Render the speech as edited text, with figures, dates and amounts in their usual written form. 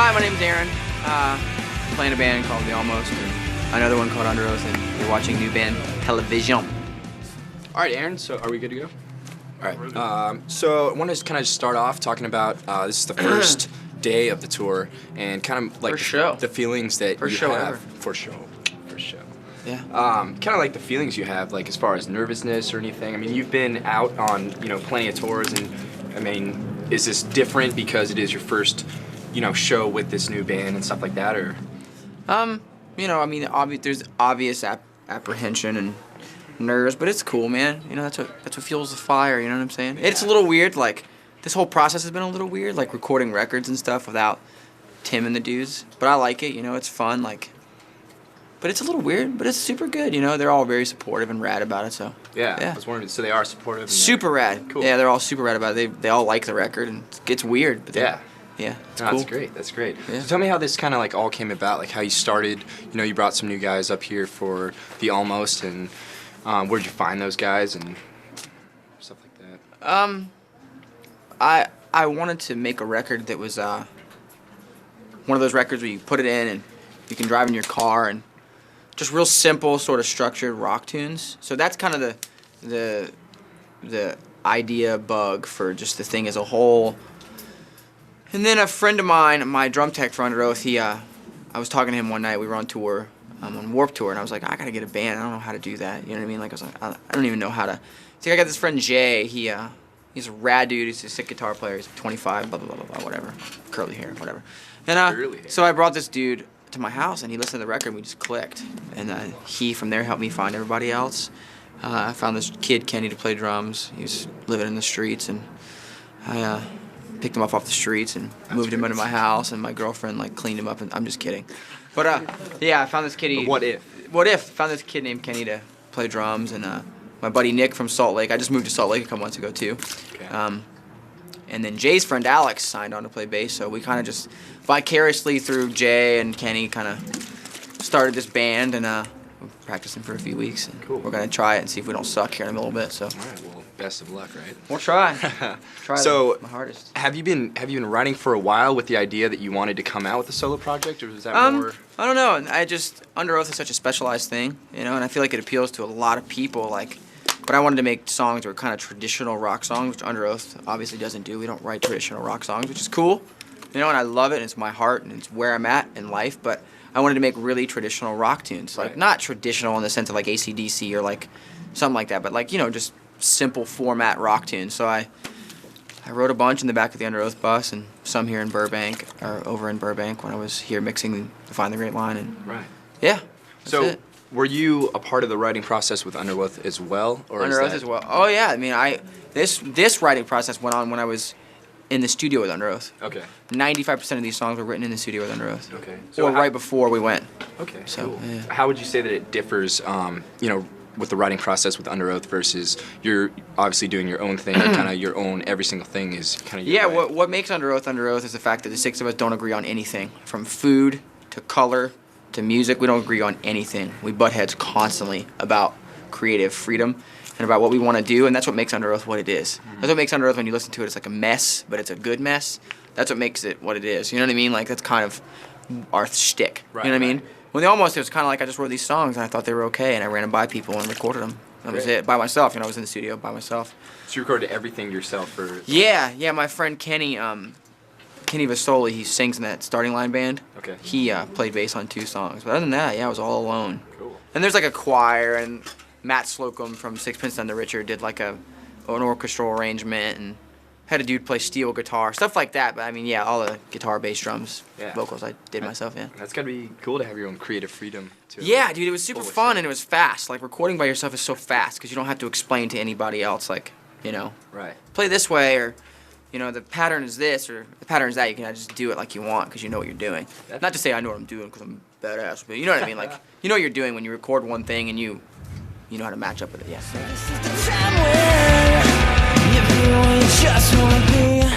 Hi, my name's Aaron. Playing a band called The Almost, and another one called Underoath, and you're watching New Band Television. All right, Aaron, so are we good to go? All right, so I want to kind of start off talking about, this is the first day of the tour, and kind of like the feelings that you have. For show. Yeah. Kind of like the feelings you have, like as far as nervousness or anything. I mean, you've been out on, plenty of tours, and I mean, is this different because it is your first, show with this new band and stuff like that, or? I mean, there's obvious apprehension and nerves, but it's cool, man. That's what fuels the fire. You know what I'm saying? Yeah. It's a little weird. Like this whole process has been a little weird, like recording records and stuff without Tim and the dudes. But I like it. It's fun. But it's a little weird, but it's super good. They're all very supportive and rad about it. So yeah. I was wondering. So they are supportive. Super rad. Cool. Yeah, they're all super rad about it. They all like the record, and it gets weird. But yeah, it's cool. That's great. Yeah. So tell me how this kind of like all came about. Like how you started. You brought some new guys up here for the Almost, and where'd you find those guys and stuff like that? I wanted to make a record that was one of those records where you put it in and you can drive in your car and just real simple, sort of structured rock tunes. So that's kind of the idea bug for just the thing as a whole. And then a friend of mine, my drum tech for Underoath, I was talking to him one night. We were on tour, on Warped Tour, and I was like, I gotta get a band. I don't know how to do that. You know what I mean? Like I was like, I don't even know how to. See, I got this friend Jay. He's a rad dude. He's a sick guitar player. He's like 25, blah blah blah blah, whatever, curly hair, whatever. And so I brought this dude to my house, and he listened to the record, and we just clicked. And he, from there, helped me find everybody else. I found this kid, Kenny, to play drums. He was living in the streets, and I picked him up off the streets and moved him into my house, and my girlfriend, cleaned him up, and I'm just kidding. But, yeah, I found this kid. What if? Found this kid named Kenny to play drums, and my buddy Nick from Salt Lake. I just moved to Salt Lake a couple months ago, too. Okay. And then Jay's friend Alex signed on to play bass, so we kind of just vicariously through Jay and Kenny kind of started this band, and we're practicing for a few weeks. And cool. We're gonna try it and see if we don't suck here in a little bit. So. All right. Well, best of luck, right? We'll try. So, my hardest. Have you been writing for a while with the idea that you wanted to come out with a solo project, or was that more? I don't know. Underoath is such a specialized thing, and I feel like it appeals to a lot of people. But I wanted to make songs that were kind of traditional rock songs, which Underoath obviously doesn't do. We don't write traditional rock songs, which is cool. And I love it, and it's my heart, and it's where I'm at in life. But I wanted to make really traditional rock tunes. Not traditional in the sense of AC/DC or something like that, but just simple format rock tunes. So I wrote a bunch in the back of the Underoath bus, and some here in Burbank, or over in Burbank when I was here mixing to Find the Great Line. And yeah, that's it. Were you a part of the writing process with Underoath as well, or Underoath as well? Oh yeah, I mean, this writing process went on when I was in the studio with Underoath. Okay. 95% of these songs were written in the studio with Underoath. Okay. So right before we went. Okay. So cool. Yeah. How would you say that it differs, with the writing process with Underoath versus you're obviously doing your own thing, kind of your own, every single thing is kind of your way. What makes Underoath is the fact that the six of us don't agree on anything, from food to color to music. We don't agree on anything. We butt heads constantly about creative freedom and about what we want to do, and that's what makes Underoath what it is. That's what makes Underoath, when you listen to it, it's like a mess, but it's a good mess. That's what makes it what it is. You know what I mean? That's kind of our shtick. Right, you know what I mean? When it was kind of like I just wrote these songs and I thought they were okay, and I ran them by people and recorded them. That was it, by myself. I was in the studio by myself. So you recorded everything yourself for? Yeah. My friend Kenny, Kenny Vasoli, he sings in that Starting Line band. Okay. He played bass on 2 songs. But other than that, I was all alone. Cool. And there's a choir, and Matt Slocum from Sixpence None the Richer did an orchestral arrangement, and had a dude play steel guitar, stuff like that. But all the guitar, bass, drums, vocals I did myself, yeah. That's gotta be cool to have your own creative freedom too. Yeah, dude, it was super fun, and it was fast. Recording by yourself is so fast because you don't have to explain to anybody else, Right. Play this way, or the pattern is this, or the pattern is that. You can just do it like you want because you know what you're doing. Not to say I know what I'm doing because I'm badass, but you know what I mean? You know what you're doing when you record one thing and you know how to match up with it, yeah. This is the time when everyone just wanna be